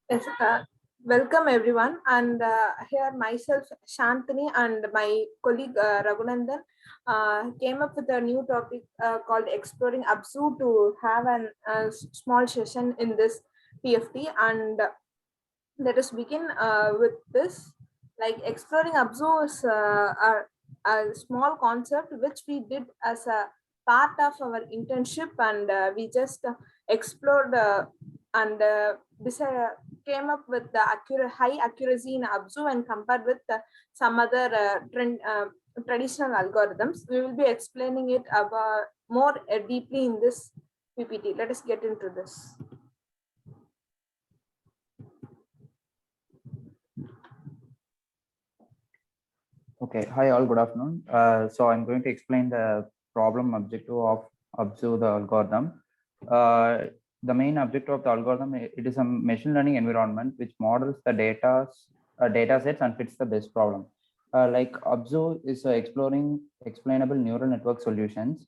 Yes, welcome everyone. And here myself, Shantini, and my colleague Raghunandan came up with a new topic called exploring Abzu to have a small session in this PFT. And let us begin with this. Like exploring Abzu is a small concept which we did as a part of our internship, and we just explored and came up with the high accuracy in Abzu and compared with some other traditional algorithms. We will be explaining it about more deeply in this PPT. Let us get into this. Okay, hi all, good afternoon. So I'm going to explain the problem objective of Abzu, the algorithm. The main objective of the algorithm, it is a machine learning environment which models the data sets and fits the best problem. Like Abzu is exploring explainable neural network solutions.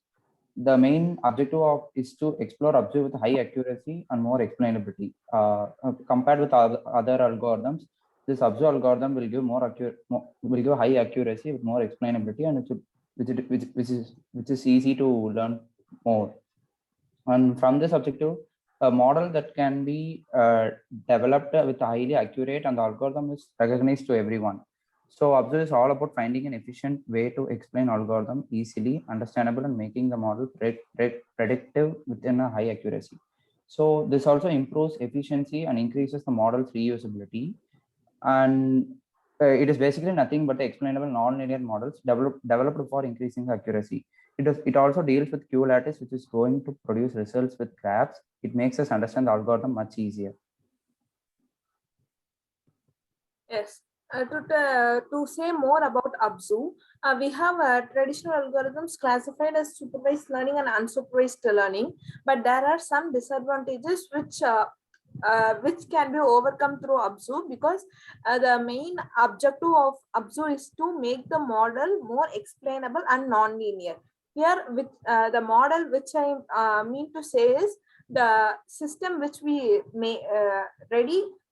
The main objective is to explore Abzu with high accuracy and more explainability. Compared with other algorithms, this Abzu algorithm will give will give high accuracy with more explainability, and which is easy to learn more. And from this objective, a model that can be developed with highly accurate, and the algorithm is recognized to everyone. So Abzu is all about finding an efficient way to explain algorithm easily, understandable, and making the model predictive within a high accuracy. So this also improves efficiency and increases the model's reusability. And it is basically nothing but explainable non-linear models developed for increasing accuracy. It also deals with QLattice, which is going to produce results with graphs. It makes us understand the algorithm much easier. Yes. To say more about Abzu, we have traditional algorithms classified as supervised learning and unsupervised learning, but there are some disadvantages which can be overcome through Abzu, because the main objective of Abzu is to make the model more explainable and non-linear. Here, with the model which I mean to say is the system which we make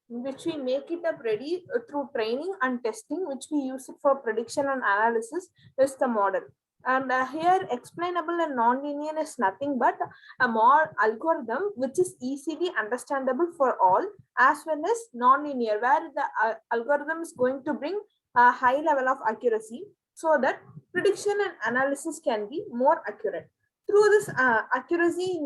which we make it up ready through training and testing, which we use it for prediction and analysis, is the model. And here, explainable and non-linear is nothing but a more algorithm which is easily understandable for all, as well as non-linear, where the algorithm is going to bring a high level of accuracy so that prediction and analysis can be more accurate. Through this accuracy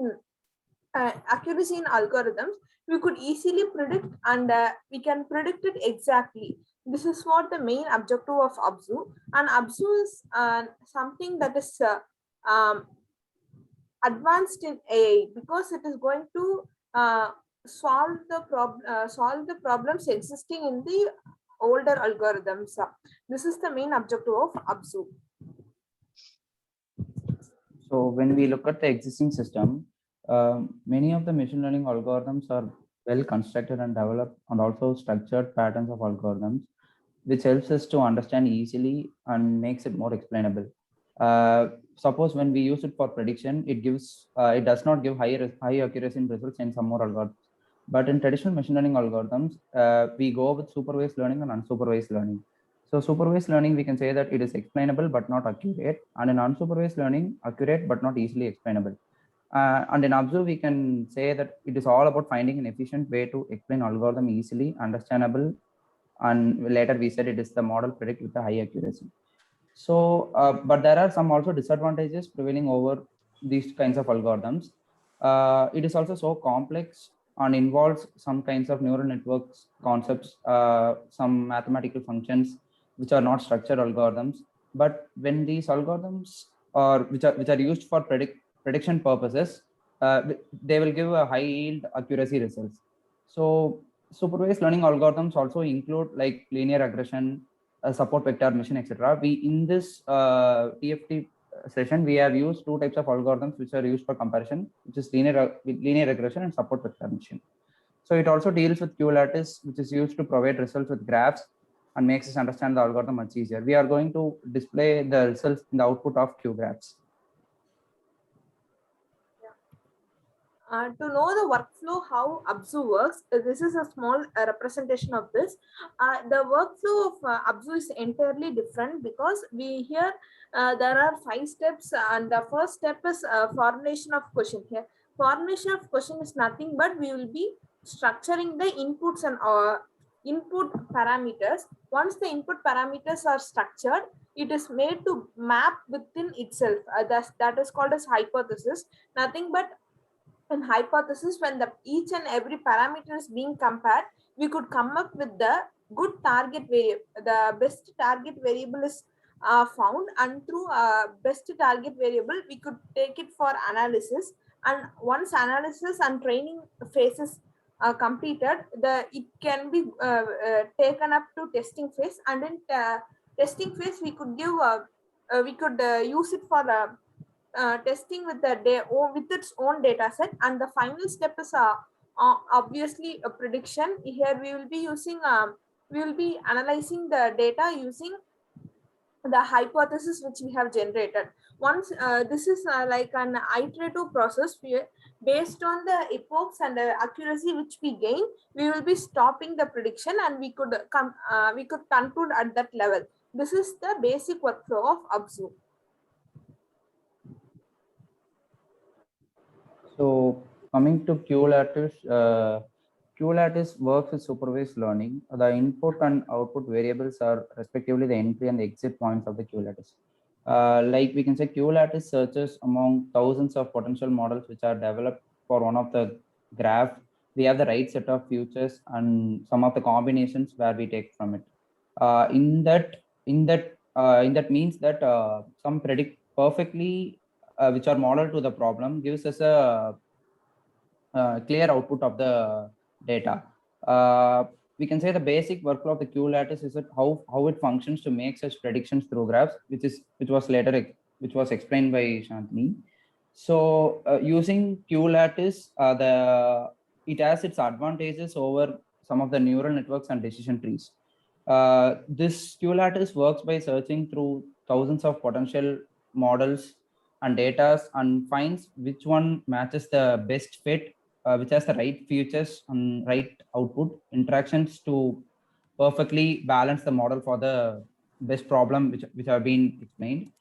in algorithms, we could easily predict, and we can predict it exactly. This is what the main objective of Abzu. And Abzu is something that is advanced in AI, because it is going to solve the problems existing in the older algorithms. This is the main objective of Abzu. So when we look at the existing system, many of the machine learning algorithms are well constructed and developed, and also structured patterns of algorithms, which helps us to understand easily and makes it more explainable. Suppose when we use it for prediction, it does not give high accuracy in results in some more algorithms. But in traditional machine learning algorithms, we go with supervised learning and unsupervised learning. So supervised learning, we can say that it is explainable but not accurate, and in unsupervised learning, accurate but not easily explainable. And in Abzu, we can say that it is all about finding an efficient way to explain algorithm easily, understandable, and later we said it is the model predict with a high accuracy. So, but there are some also disadvantages prevailing over these kinds of algorithms. It is also so complex and involves some kinds of neural networks concepts, some mathematical functions which are not structured algorithms. But when these algorithms which are used for prediction purposes, they will give a high yield accuracy results. So supervised learning algorithms also include like linear regression, support vector machine, etc. We in this TFT session, we have used two types of algorithms which are used for comparison, which is linear regression and support vector machine. So it also deals with QLattice, which is used to provide results with graphs and makes us understand the algorithm much easier. We are going to display the results in the output of QGRAPHs. To know the workflow, how Abzu works, this is a small representation of this. The workflow of Abzu is entirely different because we here there are 5 steps, and the first step is formulation of question. Here, formulation of question is nothing but we will be structuring the inputs and input parameters. Once the input parameters are structured, it is made to map within itself. That is called as hypothesis. Nothing but in hypothesis, when the each and every parameter is being compared, we could come up with the good target variable. The best target variable is found, and through best target variable we could take it for analysis. And once analysis and training phases are completed, it can be taken up to testing phase. And in testing phase we could give we could use it for testing with with its own data set. And the final step is obviously a prediction. Here we will be using we will be analyzing the data using the hypothesis which we have generated. Once this is like an iterative process, based on the epochs and the accuracy which we gain, we will be stopping the prediction, and we could conclude at that level. This is the basic workflow of Abzu. So coming to QLattice, QLattice works with supervised learning. The input and output variables are respectively the entry and the exit points of the QLattice. Like we can say, QLattice searches among thousands of potential models which are developed for one of the graph. We have the right set of futures and some of the combinations where we take from it. In that means that some predict perfectly which are modeled to the problem gives us a clear output of the data. We can say the basic workflow of the QLattice is that how it functions to make such predictions through graphs, which was explained by Shantini. So using QLattice, it has its advantages over some of the neural networks and decision trees. This QLattice works by searching through thousands of potential models and data and finds which one matches the best fit, which has the right features and right output interactions to perfectly balance the model for the best problem which have been explained.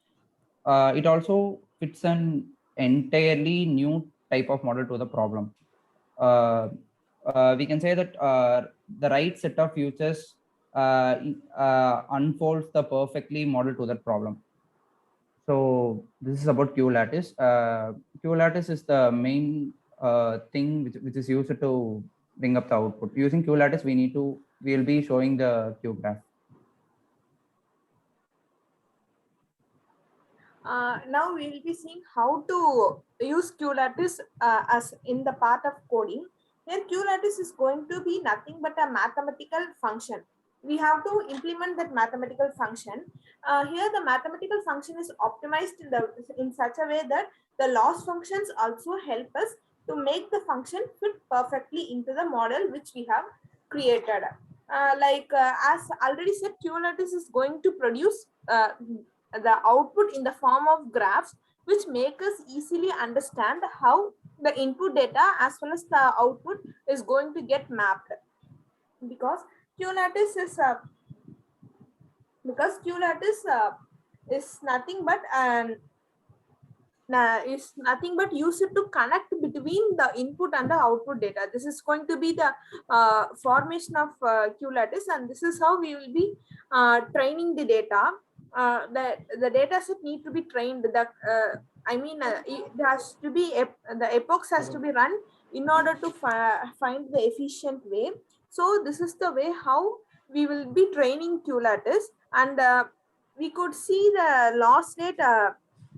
It also fits an entirely new type of model to the problem. We can say that the right set of features unfolds the perfectly model to that problem. So this is about QLattice. QLattice is the main thing which is used to bring up the output. Using QLattice, we will be showing the QGRAPH. Now we will be seeing how to use QLattice as in the part of coding. Here QLattice is going to be nothing but a mathematical function. We have to implement that mathematical function. Here the mathematical function is optimized in such a way that the loss functions also help us to make the function fit perfectly into the model which we have created. As already said, QLattice is going to produce the output in the form of graphs, which make us easily understand how the input data as well as the output is going to get mapped. Because QLattice is nothing but used to connect between the input and the output data. This is going to be the formation of QLattice, and this is how we will be training the data. The data set need to be trained. It has to be the epochs has to be run in order to find the efficient way. So this is the way how we will be training QLattice, and we could see the loss rate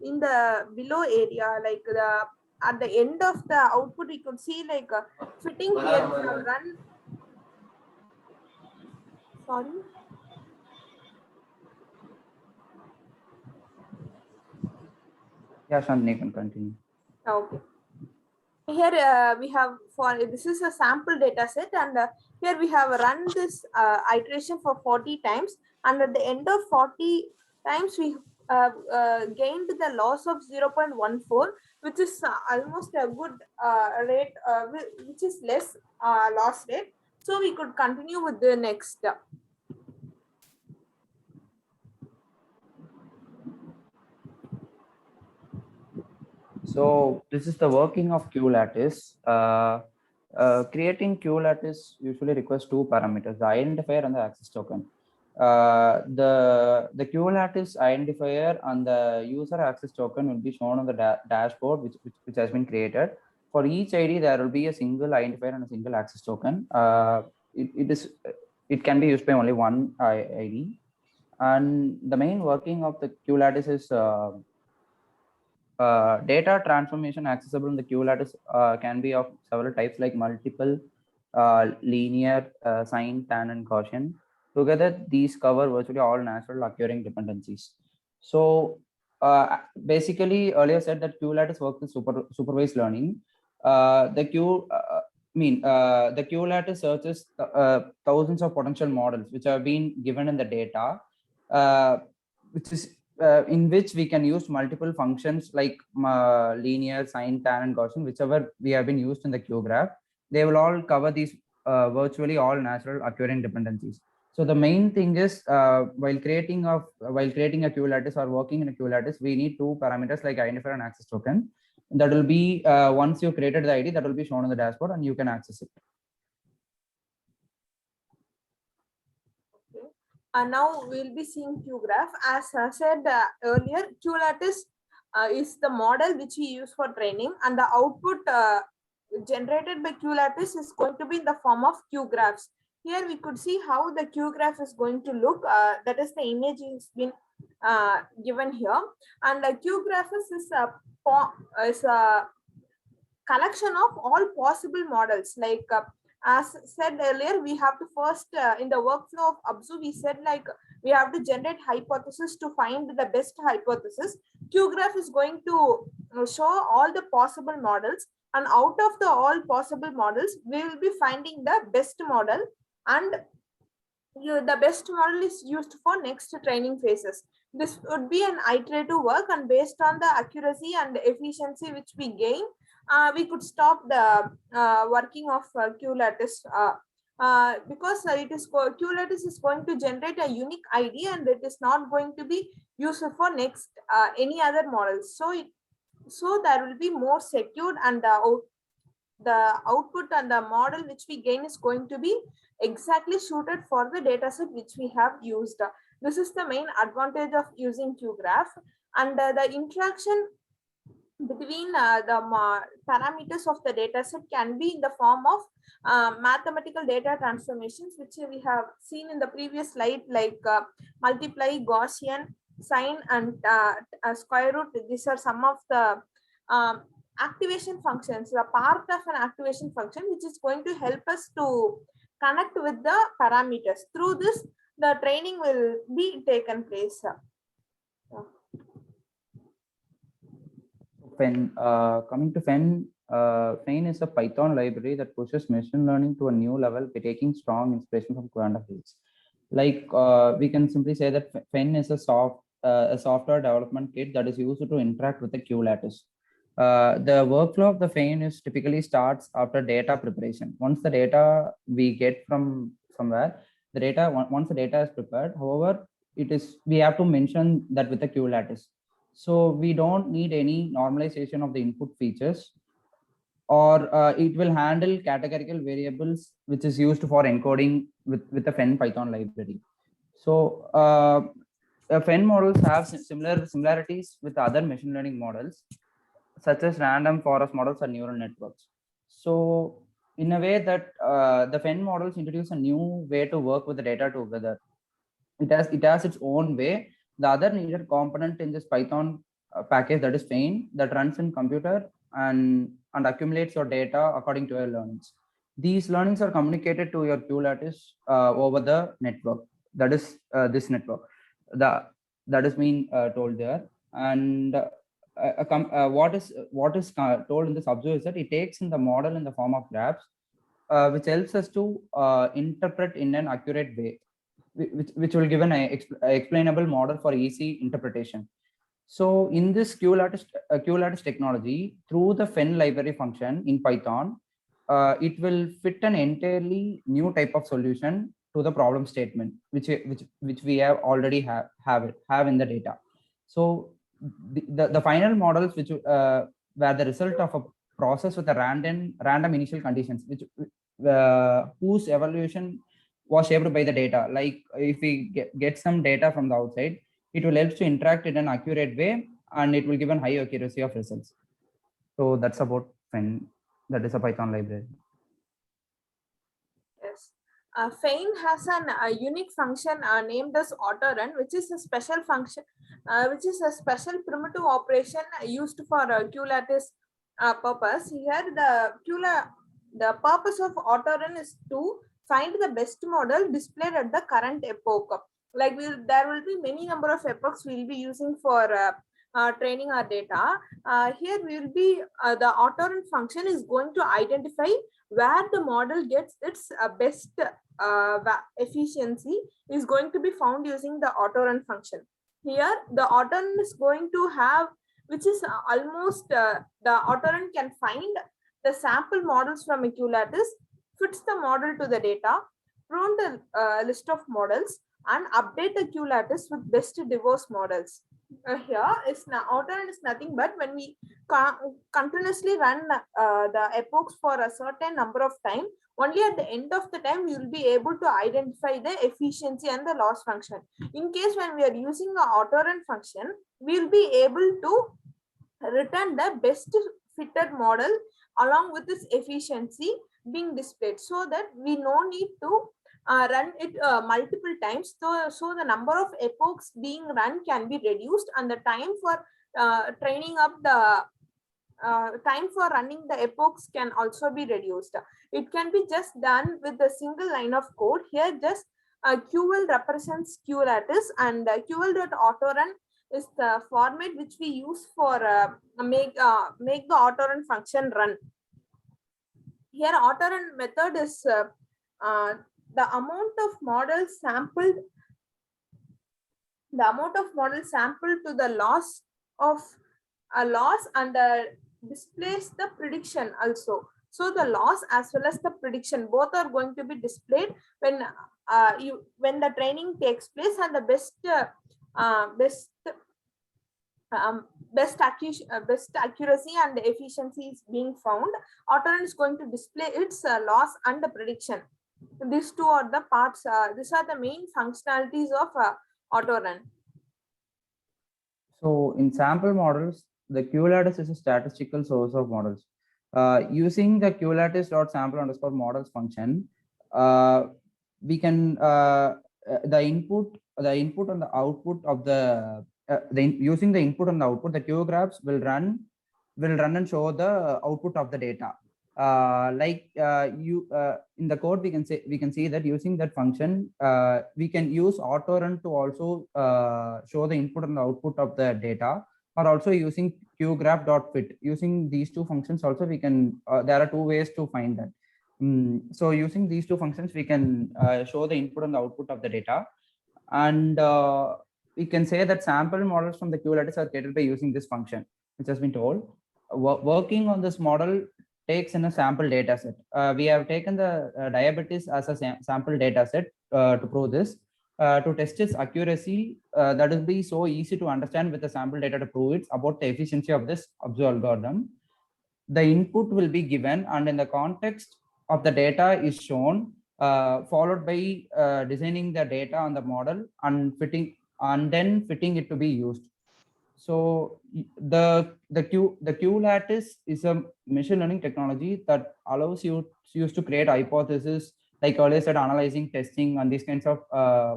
in the below area, like at the end of the output we could see like fitting here we have run. Sorry. Yeah, Shantini can continue. Okay. Here we have this is a sample data set, and here we have run this iteration for 40 times, and at the end of 40 times we gained the loss of 0.14, which is almost a good rate, which is less loss rate. So we could continue with the next. So this is the working of QLattice. Creating QLattice usually requires two parameters: the identifier and the access token. The QLattice identifier and the user access token will be shown on the dashboard, which has been created. For each ID, there will be a single identifier and a single access token. It can be used by only one ID. And the main working of the QLattice is data transformation accessible in the QLattice can be of several types, like multiple, linear, sine, tan, and Gaussian. Together, these cover virtually all natural occurring dependencies. So basically, earlier said that QLattice works with supervised learning. The QLattice searches thousands of potential models which have been given in the data, which is in which we can use multiple functions like linear, sine, tan, and Gaussian, whichever we have been used in the QGRAPH. They will all cover these virtually all natural occurring dependencies. So the main thing is while creating a QLattice or working in a QLattice, we need two parameters like identifier and access token. That will be once you created the ID, that will be shown on the dashboard and you can access it. Now we'll be seeing QGRAPH. As I said earlier, QLattice is the model which we use for training, and the output generated by QLattice is going to be in the form of QGRAPHs. Here we could see how the QGRAPH is going to look. That is, the image has been given here, and the QGRAPH is a collection of all possible models. Like as said earlier, we have to first in the workflow of Abzu, we said like we have to generate hypothesis to find the best hypothesis. QGRAPH is going to show all the possible models, and out of the all possible models, we will be finding the best model, and the best model is used for next training phases. This would be an iterative work, and based on the accuracy and efficiency which we gain, we could stop the working of QLattice because QLattice is going to generate a unique ID, and it is not going to be used for next any other models. So there will be more secured, and the output and the model which we gain is going to be exactly suited for the dataset which we have used. This is the main advantage of using QGRAPH, and the interaction between the parameters of the dataset can be in the form of mathematical data transformations, which we have seen in the previous slide, like multiply, Gaussian, sine, and square root. These are some of the activation functions, the part of an activation function, which is going to help us to connect with the parameters. Through this, the training will be taken place. Coming to FEYN, FEYN is a Python library that pushes machine learning to a new level by taking strong inspiration from quantum physics. Like we can simply say that FEYN is a software development kit that is used to interact with the QLattice. The workflow of the FEYN is typically starts after data preparation. Once the data we get from somewhere, once the data is prepared, however, we have to mention that with the QLattice. So we don't need any normalization of the input features, or it will handle categorical variables, which is used for encoding with the FEYN Python library. So FEYN models have similarities with other machine learning models, such as random forest models and neural networks. So in a way that the FEYN models introduce a new way to work with the data together. It has its own way. The other needed component in this Python package, that is FEYN, that runs in computer and accumulates your data according to your learnings. These learnings are communicated to your QLattice over the network. That is this network. That is being told there. And what is told in this Abzu is that it takes in the model in the form of graphs, which helps us to interpret in an accurate way. which will give an explainable model for easy interpretation. So in this QLattice technology, through the FEYN library function in Python, it will fit an entirely new type of solution to the problem statement, which we have already have in the data. So the final models, which were the result of a process with a random initial conditions, which whose evaluation was shaped by the data. Like if we get some data from the outside, it will help to interact in an accurate way, and it will give a high accuracy of results. So that's about FEYN. That is a Python library. Yes. FEYN has a unique function named as autorun, which is a special function, which is a special primitive operation used for QLattice purpose. Here, the purpose of autorun is to find the best model displayed at the current epoch. Like there will be many number of epochs we'll be using for training our data. Here we will be the autorun function is going to identify where the model gets its best efficiency is going to be found using the autorun function. Here the autorun is going to have, which is almost the autorun can find the sample models from a QLattice, fits the model to the data, prune the list of models, and update the QLattice with best divorce models. Here is now autorun is nothing but when we continuously run the epochs for a certain number of time, only at the end of the time we will be able to identify the efficiency and the loss function. In case when we are using the autorun function, we will be able to return the best fitted model along with its efficiency being displayed, so that we no need to run it multiple times. So the number of epochs being run can be reduced, and the time for training up the time for running the epochs can also be reduced. It can be just done with a single line of code. Here just QL represents QLattice, and QL.autorun is the format which we use for make the autorun function run. Here autorun method is the amount of models sampled to the loss of a loss, and displays the prediction also. So the loss as well as the prediction both are going to be displayed when the training takes place, and the best accuracy and efficiency is being found. Autorun is going to display its loss and the prediction. These two are the parts. These are the main functionalities of autorun. So in sample models, the QLattice is a statistical source of models. Using the QLattice.sample_models function, we can the input and the output of using the input and the output, the QGRAPHs will run and show the output of the data. In the code, we can see that using that function, we can use autorun to also show the input and the output of the data, or also using QGRAPH.fit. Using these two functions also, we can there are two ways to find that. So using these two functions, we can show the input and the output of the data, and we can say that sample models from the QLattice are created by using this function, which has been told. Working on this model takes in a sample data set. We have taken the diabetes as a sample data set to prove this. To test its accuracy, that will be so easy to understand with the sample data to prove it about the efficiency of this Abzu algorithm. The input will be given, and in the context of the data is shown, followed by designing the data on the model and then fitting it to be used. So the QLattice is a machine learning technology that allows you to create hypotheses, like earlier said, analyzing, testing, and these kinds of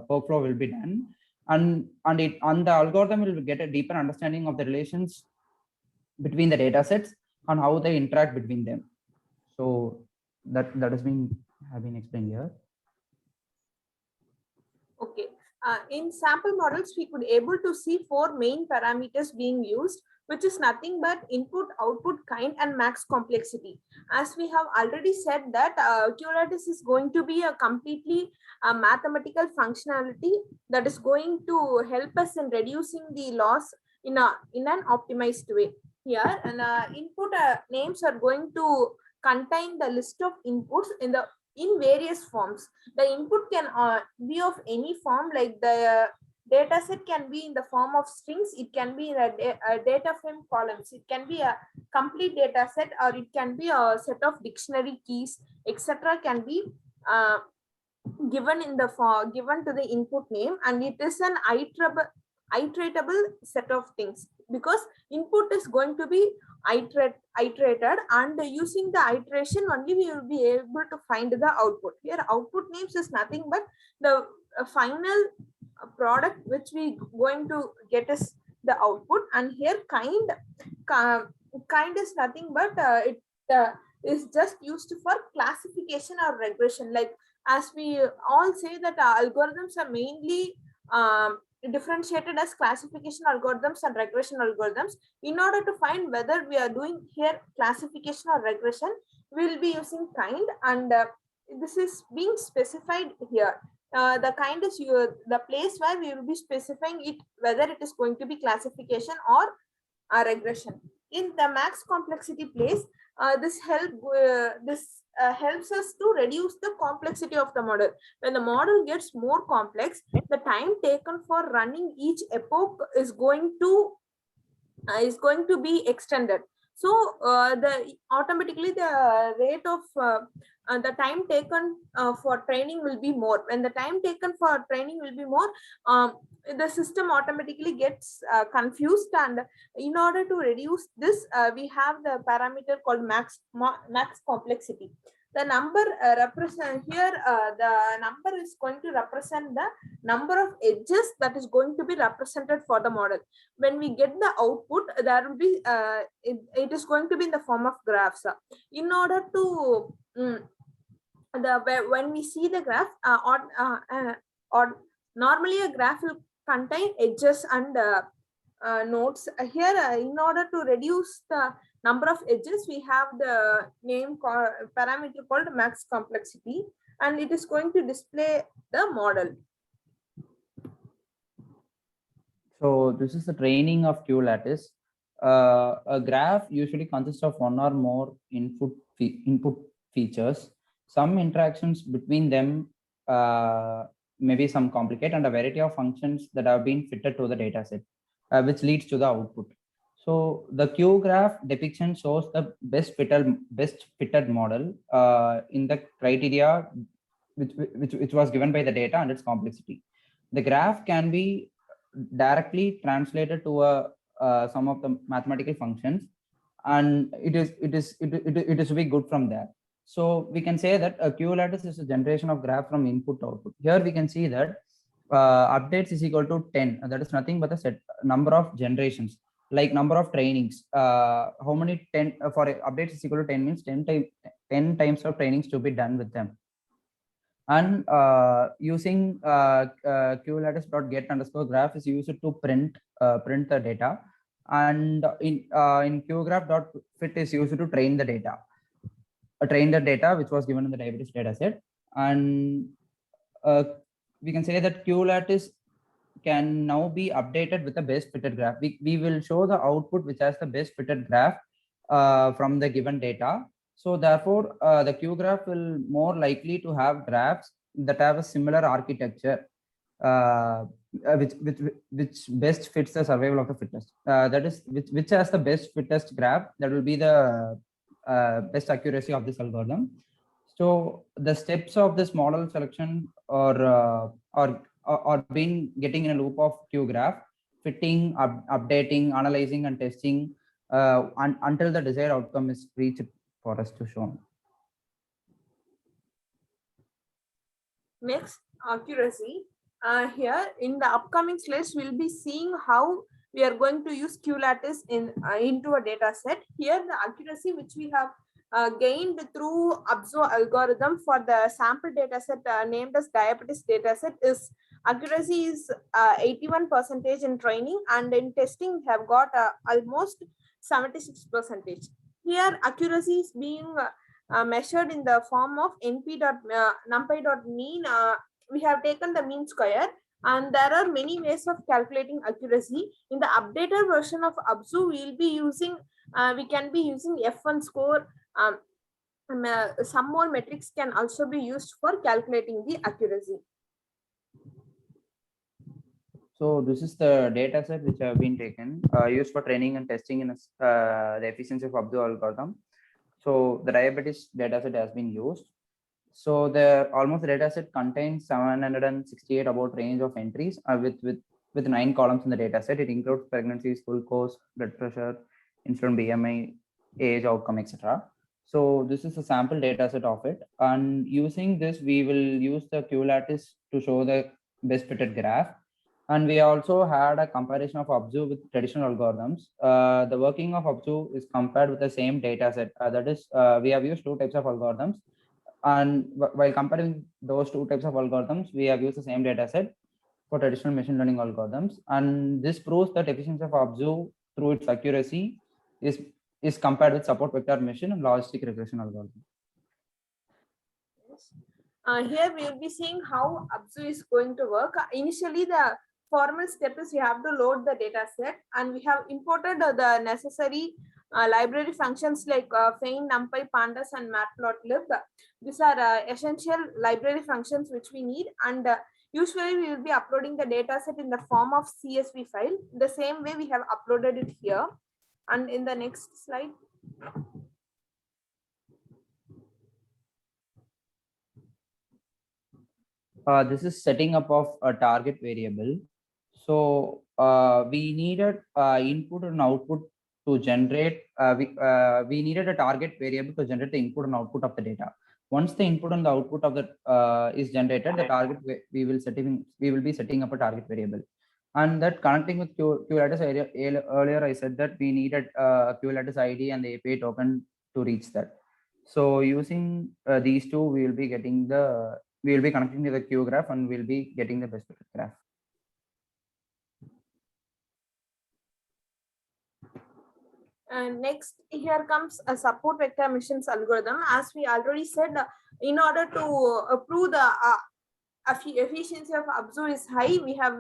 workflow will be done, and the algorithm will get a deeper understanding of the relations between the data sets and how they interact between them. So that has been explained here. Okay. In sample models, we could able to see 4 main parameters being used which is nothing but input, output, kind, and max complexity. As we have already said that QLattice is going to be a completely mathematical functionality that is going to help us in reducing the loss in an optimized way. Here, and input names are going to contain the list of inputs in various forms. The input can be of any form, like the data set can be in the form of strings, it can be in a data frame columns, it can be a complete data set, or it can be a set of dictionary keys, etc. can be given in the given to the input name, and it is an iteratable set of things, because input is going to be iterated, and using the iteration only we will be able to find the output. Here output names is nothing but the final product which we going to get is the output. And here kind is nothing but it is just used for classification or regression. Like as we all say that algorithms are mainly differentiated as classification algorithms and regression algorithms. In order to find whether we are doing here classification or regression, we will be using kind, and this is being specified here. The kind is the place where we will be specifying it, whether it is going to be classification or regression. In the max complexity place, this helps us to reduce the complexity of the model. When the model gets more complex, the time taken for running each epoch is going to be extended. So automatically the rate of the time taken for training will be more. When the time taken for training will be more, the system automatically gets confused, and in order to reduce this, we have the parameter called max complexity. The number represent here, the number is going to represent the number of edges that is going to be represented for the model. When we get the output, there will be it is going to be in the form of graphs. In order to when we see the graph, or normally a graph will contain edges and nodes. Here, in order to reduce the number of edges, we have the parameter called max complexity, and it is going to display the model. So this is the training of QLattice. A graph usually consists of one or more input features. Some interactions between them may be some complicate, and a variety of functions that have been fitted to the dataset, which leads to the output. So the QGRAPH depiction shows the best fitted model in the criteria which was given by the data and its complexity. The graph can be directly translated to some of the mathematical functions, and it is to be good from there. So we can say that a QLattice is a generation of graph from input to output. Here we can see that updates is equal to 10, and that is nothing but the set number of generations, like number of trainings. How many 10 for updates is equal to 10 means 10 times of trainings to be done with them. And using QLattice.get_graph is used to print the data, and in QGRAPH.fit is used to train the data. Which was given in the diabetes dataset. And we can say that QLattice can now be updated with the best fitted graph. We will show the output which has the best fitted graph from the given data. So therefore, the QGRAPH will more likely to have graphs that have a similar architecture, which best fits the survival of the fittest. That is, which has the best fittest graph, that will be the best accuracy of this algorithm. So the steps of this model selection or being getting in a loop of QGRAPH, fitting, updating, analyzing, and testing until the desired outcome is reached for us to show. Next, accuracy. Here in the upcoming slides, we'll be seeing how we are going to use QLattice into a data set. Here, the accuracy which we have gained through Abzu algorithm for the sample data set named as diabetes data set is Accuracy is 81% in training, and in testing have got almost 76%. Here, accuracy is being measured in the form of numpy.mean. We have taken the mean square, and there are many ways of calculating accuracy. In the updated version of Abzu, we can be using F1 score. Some more metrics can also be used for calculating the accuracy. So this is the data set which have been taken, used for training and testing in the efficiency of Abzu algorithm. So the diabetes data set has been used. So the data set contains 768 about range of entries with 9 columns in the data set. It includes pregnancies, full course, blood pressure, insulin, BMI, age, outcome, etc. So this is a sample data set of it. And using this, we will use the QLattice to show the best fitted graph. And we also had a comparison of Abzu with traditional algorithms. The working of Abzu is compared with the same data set. That is, we have used 2 types of algorithms. And while comparing those 2 types of algorithms, we have used the same data set for traditional machine learning algorithms. And this proves that efficiency of Abzu through its accuracy is compared with support vector machine and logistic regression algorithm. Here we will be seeing how Abzu is going to work. Initially, the formal step is you have to load the data set, and we have imported the necessary library functions like FEYN, NumPy, Pandas, and Matplotlib. These are essential library functions which we need, and usually we will be uploading the data set in the form of CSV file. The same way we have uploaded it here. And in the next slide. This is setting up of a target variable. So we needed input and output to generate. We needed a target variable to generate the input and output of the data. Once the input and the output of the is generated, the target we will be setting up a target variable. And that connecting with QLattice earlier, I said that we needed QLattice ID and the API token to reach that. So using these two, we will be connecting to the QGRAPH, and we'll be getting the best fitted graph. And next, here comes a support vector missions algorithm. As we already said, in order to prove the efficiency of Abzu is high, we have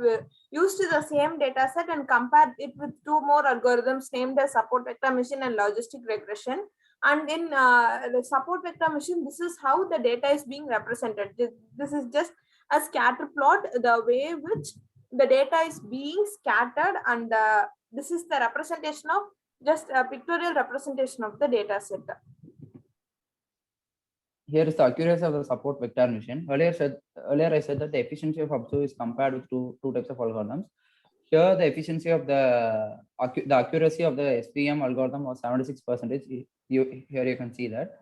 used the same data set and compared it with 2 more algorithms named as support vector mission and logistic regression. And in the support vector mission, this is how the data is being represented. This is just a scatter plot, the way which the data is being scattered, and this is the representation of just a pictorial representation of the data set. Here is the accuracy of the support vector mission. Earlier I said that the efficiency of Abzu is compared with two types of algorithms. Here the efficiency of the accuracy of the SPM algorithm was 76%. Here you can see that.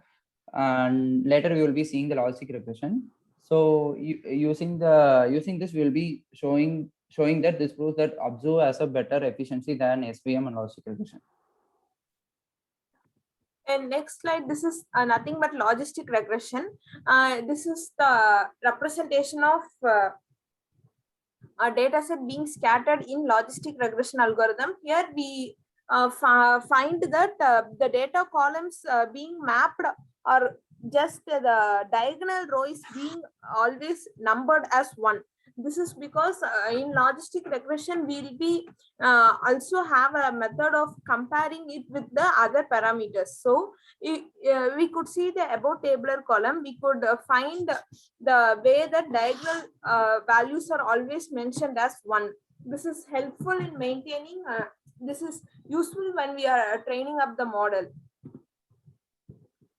And later we will be seeing the logistic regression. So using this, we will be showing that this proves that Abzu has a better efficiency than SPM and logistic regression. And next slide, this is nothing but logistic regression. This is the representation of a data set being scattered in logistic regression algorithm. Here we find that the data columns being mapped, or just the diagonal row is being always numbered as 1. This is because in logistic regression, we will be also have a method of comparing it with the other parameters. So we could see the above tabular column. We could find the way that diagonal values are always mentioned as 1. This is helpful in maintaining. This is useful when we are training up the model.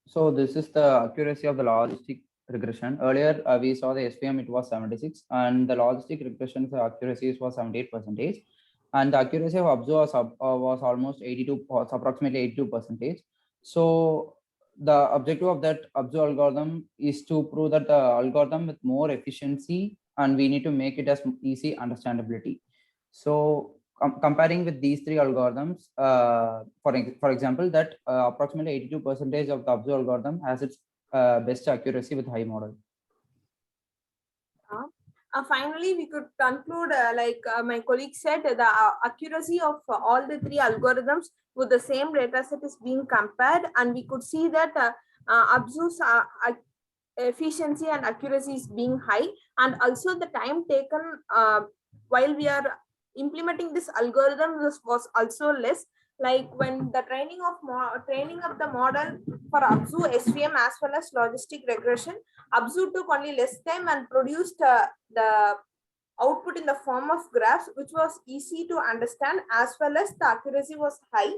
So this is the accuracy of the logistic regression. Earlier we saw the SPM, it was 76, and the logistic regression accuracy was 78%, and the accuracy of Abzu was almost 82, approximately 82%. So the objective of that Abzu algorithm is to prove that the algorithm with more efficiency, and we need to make it as easy understandability. So comparing with these 3 algorithms, for example, that approximately 82% of the Abzu algorithm has its best accuracy with high model. finally, we could conclude, my colleague said, the accuracy of all the three algorithms with the same data set is being compared, and we could see that Abzu's efficiency and accuracy is being high, and also the time taken while we are implementing this algorithm was also less. Like when the training of the model for Abzu, SVM as well as logistic regression, Abzu took only less time and produced the output in the form of graphs, which was easy to understand as well as the accuracy was high.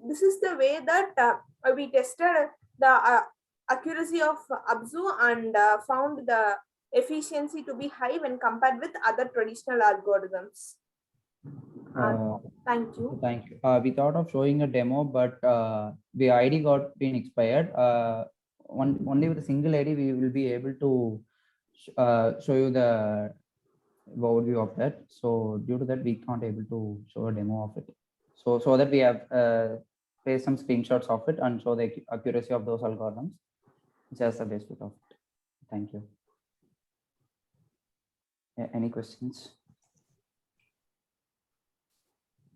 This is the way that we tested the accuracy of Abzu and found the efficiency to be high when compared with other traditional algorithms. Thank you. Thank you. We thought of showing a demo, but the ID got been expired. Only with a single ID, we will be able to show you the overview of that. So due to that, we can't able to show a demo of it. So that we have placed some screenshots of it and show the accuracy of those algorithms. Just the basic of it. Thank you. Yeah, any questions?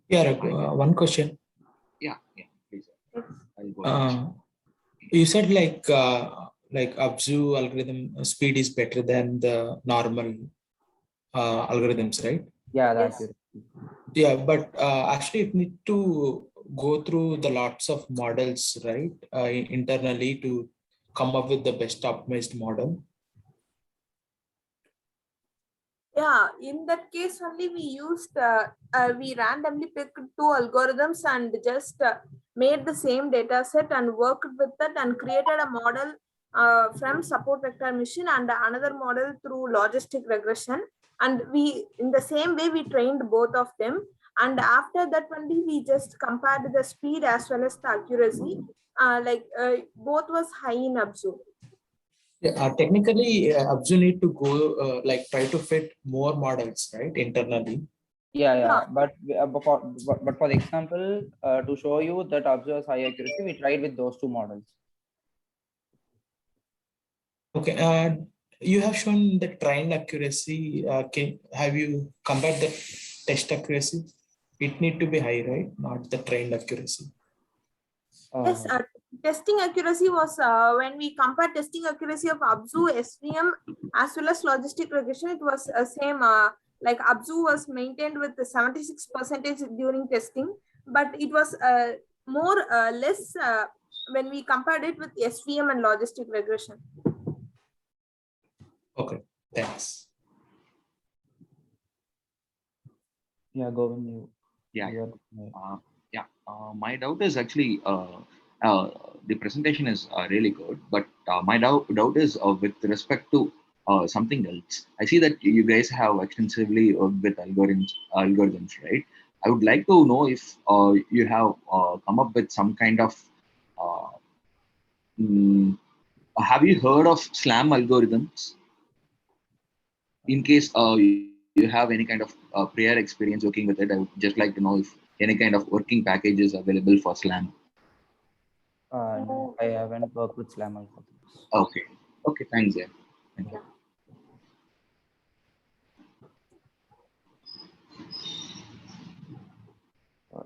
Yeah, one question. Yeah, please. You said like Abzu algorithm speed is better than the normal algorithms, right? Yeah, that's Yes. it. Yeah, but actually it need to go through the lots of models, right? Internally to come up with the best optimized model. Yeah, in that case only we used, we randomly picked two algorithms and just made the same data set and worked with it and created a model from support vector machine and another model through logistic regression. And we, in the same way, we trained both of them. And after that only we just compared the speed as well as the accuracy. Both was high in Abzu. Yeah, technically, Abzu need to go try to fit more models, right, internally. Yeah. But for the example, to show you that Abzu has high accuracy, we tried with those two models. Okay, you have shown the trained accuracy. Have you compared the test accuracy? It need to be high, right? Not the trained accuracy. Yes, testing accuracy was when we compare testing accuracy of Abzu, SVM as well as logistic regression, it was same. Like Abzu was maintained with the 76% during testing, but it was more less when we compared it with SVM and logistic regression. Okay, thanks. Yeah, go on you. My doubt is actually the presentation is really good, but my doubt is with respect to something else. I see that you guys have extensively worked with algorithms, right? I would like to know if you have come up with some kind of have you heard of SLAM algorithms? In case you have any kind of prior experience working with it, I would just like to know if any kind of working package is available for SLAM. No, I haven't worked with SLAM algorithms. Okay, thanks. Yeah. Thank you.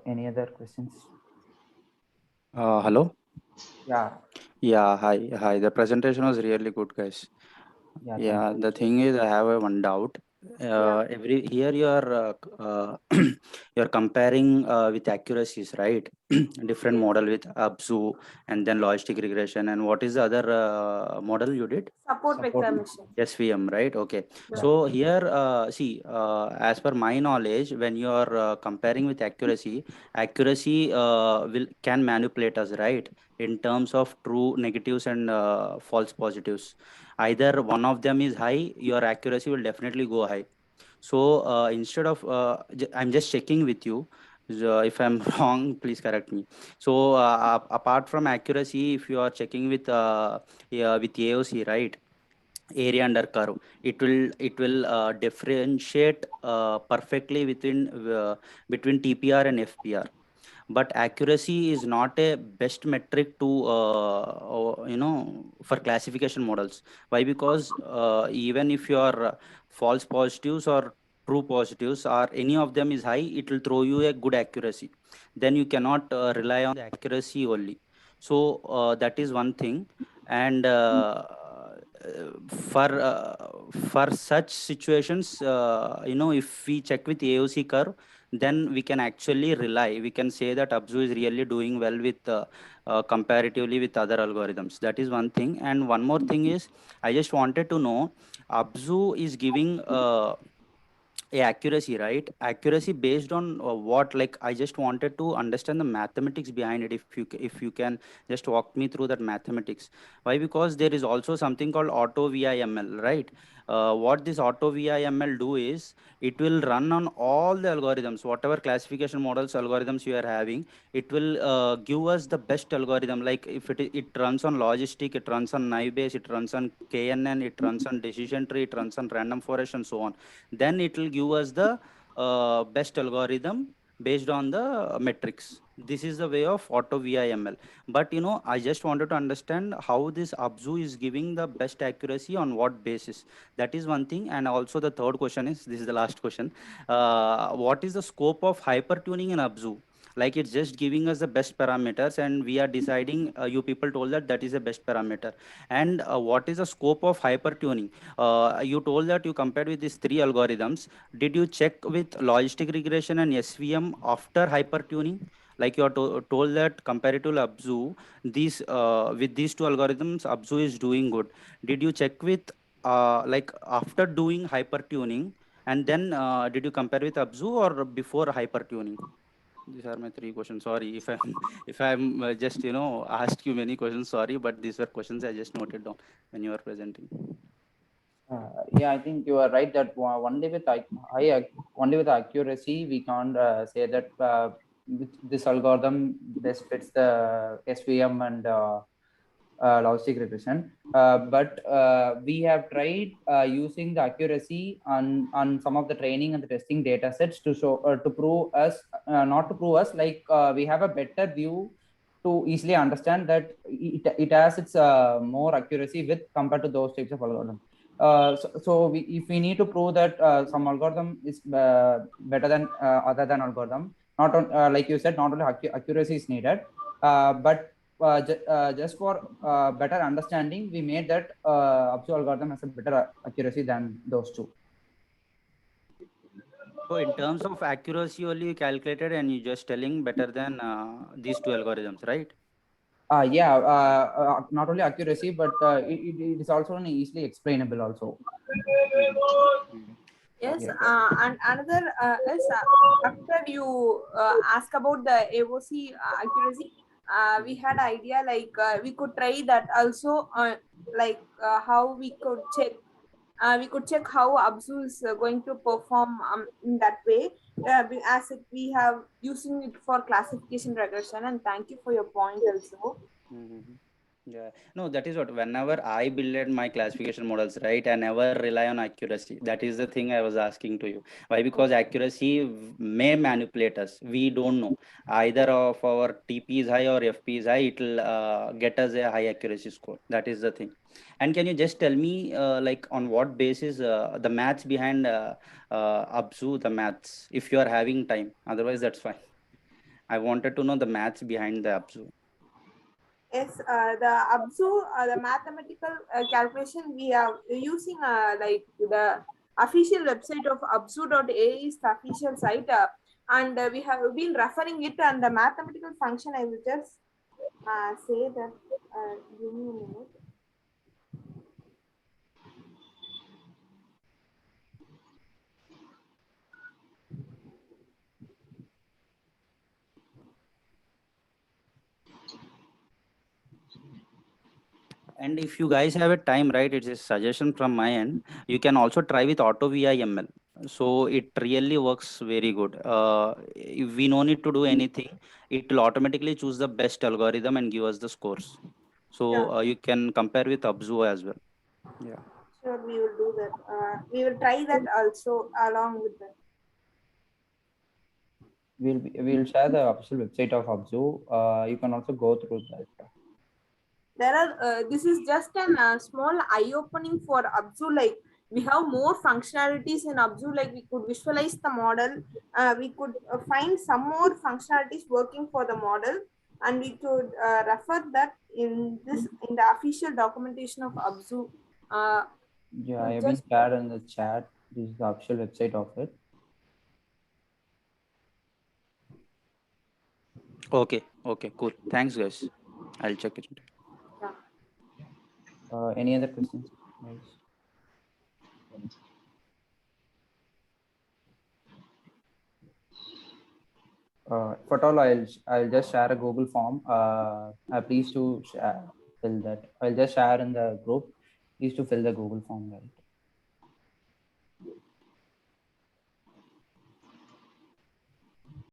Any other questions? Hello. Yeah. Hi. The presentation was really good, guys. Yeah. The thing is, I have one doubt. Every here you are you're comparing with accuracies, right? Different model with Abzu and then logistic regression, and what is the other model you did? Support vector machine. SVM, right? Okay. So here, as per my knowledge, when you are comparing with accuracy can manipulate us, right? In terms of true negatives and false positives. Either one of them is high, your accuracy will definitely go high. So instead of, I'm just checking with you. If I'm wrong, please correct me. So apart from accuracy, if you are checking with AOC, right? Area under curve, it will differentiate perfectly between TPR and FPR. but accuracy is not a best metric to for classification models. Why? Because even if your false positives or true positives or any of them is high, it will throw you a good accuracy. Then you cannot rely on the accuracy only. So that is one thing. And for such situations, if we check with AOC curve, then we can actually rely, we can say that Abzu is really doing well with comparatively with other algorithms. That is one thing. And one more thing is, I just wanted to know, Abzu is giving a accuracy, right? Accuracy based on what? Like, I just wanted to understand the mathematics behind it. If you can just walk me through that mathematics. Why? Because there is also something called auto VIML, right? What this auto VIML do is, it will run on all the algorithms, whatever classification models algorithms you are having. It will give us the best algorithm. Like if it runs on logistic, it runs on naive Bayes, it runs on KNN, it runs on decision tree, it runs on random forest, and so on. Then it will give us the best algorithm based on the metrics. This is the way of auto VIML. But I just wanted to understand how this Abzu is giving the best accuracy on what basis. That is one thing. And also the third question is, this is the last question, what is the scope of hyper tuning in Abzu? Like, it's just giving us the best parameters and we are deciding, you people told that that is the best parameter. And what is the scope of hyper tuning? You told that you compared with these three algorithms. Did you check with logistic regression and SVM after hyper tuning? Like, you are told that compared to Abzu, these with these two algorithms, Abzu is doing good. Did you check with like after doing hyper tuning, and then did you compare with Abzu or before hyper tuning? These are my three questions. Sorry if I'm if I'm just asked you many questions. Sorry, but these were questions I just noted down when you were presenting. Yeah, I think you are right that only with only with accuracy we can't say that this algorithm best fits the SVM and logistic regression. But we have tried using the accuracy on some of the training and the testing data sets to show to prove us, not to prove us, like we have a better view to easily understand that it has its more accuracy with compared to those types of algorithms. If we need to prove that some algorithm is better than other than algorithm, not on, like you said, not only accuracy is needed, but just for better understanding, we made that Abzu algorithm has a better accuracy than those two. So in terms of accuracy only you calculated and you just telling better than these two algorithms, right? Yeah, not only accuracy, but it is also easily explainable also. Yes, Yeah. and another is after you ask about the AOC accuracy, we had idea like we could try that also, like how we could check how Abzu is going to perform in that way, as we have using it for classification regression. And thank you for your point also. Mm-hmm. Yeah, no, that is what, whenever I build my classification models, right, I never rely on accuracy. That is the thing I was asking to you. Why? Because accuracy may manipulate us. We don't know. Either of our TP is high or FP is high, it will get us a high accuracy score. That is the thing. And can you just tell me, like, on what basis the maths behind Abzu, the maths, if you are having time? Otherwise, that's fine. I wanted to know the maths behind the Abzu. Yes, the Abzu, the mathematical calculation we are using, like the official website of abzu.a is the official site, and we have been referring it, and the mathematical function I will just say that. Give me a minute. And if you guys have a time, right, it's a suggestion from my end. You can also try with auto VIML. So it really works very good. If we no need to do anything, it will automatically choose the best algorithm and give us the scores. Yeah, So you can compare with Abzu as well. Yeah. sure, we will do that. We will try that also along with that. we'll share the official website of Abzu. You can also go through that. There are this is just a small eye opening for Abzu. Like, we have more functionalities in Abzu. Like, we could visualize the model, we could find some more functionalities working for the model, and we could refer that in the official documentation of Abzu. Yeah, I have been shared in the chat. This is the official website of it. Okay, cool. Thanks, guys. I'll check it. Any other questions, guys? For all, I'll just share a Google form. Please to fill that. I'll just share in the group. Please to fill the Google form, right?